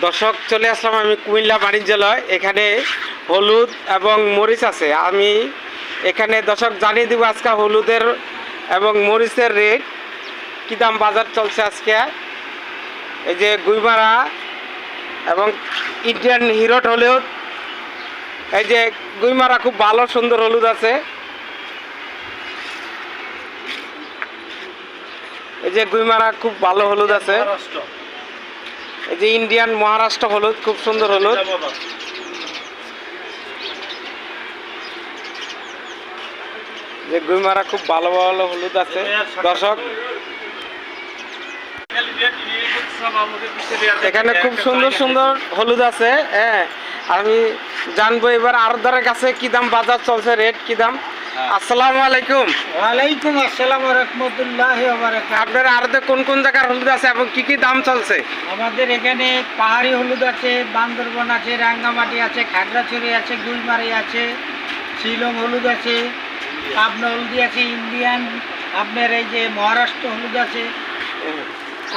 দর্শক চলে আসলাম আমি কুমিল্লা বাণিজ্যালয়। এখানে হলুদ এবং মরিচ আছে। আমি এখানে দর্শক জানিয়ে দিব আজকে হলুদের এবং মরিচের রেট কী দাম বাজার চলছে আজকে। এই যে গুইমারা এবং ইন্ডিয়ান হিরোট হলুদ, এই যে গুইমারা খুব ভালো সুন্দর হলুদ আছে। এই যে গুইমারা খুব ভালো হলুদ আছে। এই যে ইন্ডিয়ান মহারাষ্ট্র হলুদ খুব সুন্দর হলুদ। যে গুইমারা খুব ভালো ভালো হলুদ আছে দর্শক। এখানে খুব সুন্দর সুন্দর হলুদ আছে। হ্যাঁ, আমি জানবো এবার আরদারের কাছে কি দাম বাজার চলছে, রেট কি দাম। আসসালামু আলাইকুম। ওয়ালাইকুম আসসালাম ওয়া রাহমাতুল্লাহি ওয়া বারাকাতুহু। আপনার আরদে কোন কোন জায়গার হলুদ আছে এবং কি কি দাম চলছে? আমাদের এখানে পাহাড়ি হলুদ আছে, বান্দরবন আছে, রাঙ্গামাটি আছে, খাগড়াছড়ি আছে, গুলমারি আছে, শিলং হলুদ আছে, পাবনা হলুদ আছে, ইন্ডিয়ান আপনার এই যে মহারাষ্ট্র হলুদ আছে,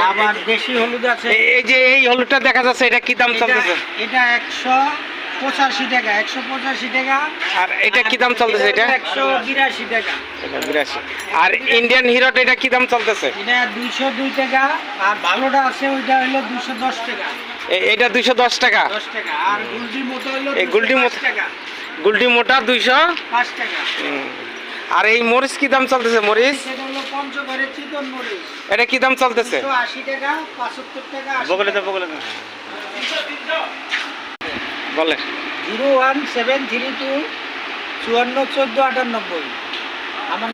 আবার দেশি হলুদ আছে। এই যে এই হলুদটা দেখা যাচ্ছে, এটা কি দাম চলতেছে? এটা 185 টাকা, 185 টাকা। আর এটা কি দাম চলতেছে? এটা 182 টাকা। 82। আর ইন্ডিয়ান হিরোট এটা কি দাম চলতেছে? এটা 202 টাকা। আর ভালোটা আছে ওইটা হলো 210 টাকা। এটা 210 টাকা। 10 টাকা। আর গুলডি মোটা হলো এই গুলডি 205 মোটা, টাকা। গুলডি মোটা 205 টাকা। আর এই মরিচ কি দাম চলতেছে? মরিচ সেটা হলো পঞ্চগড়ের চিকন মরিচ। এটা কি দাম চলতেছে? 180 টাকা, 75 টাকা। বগলে দে বলে 01732 54 14 98।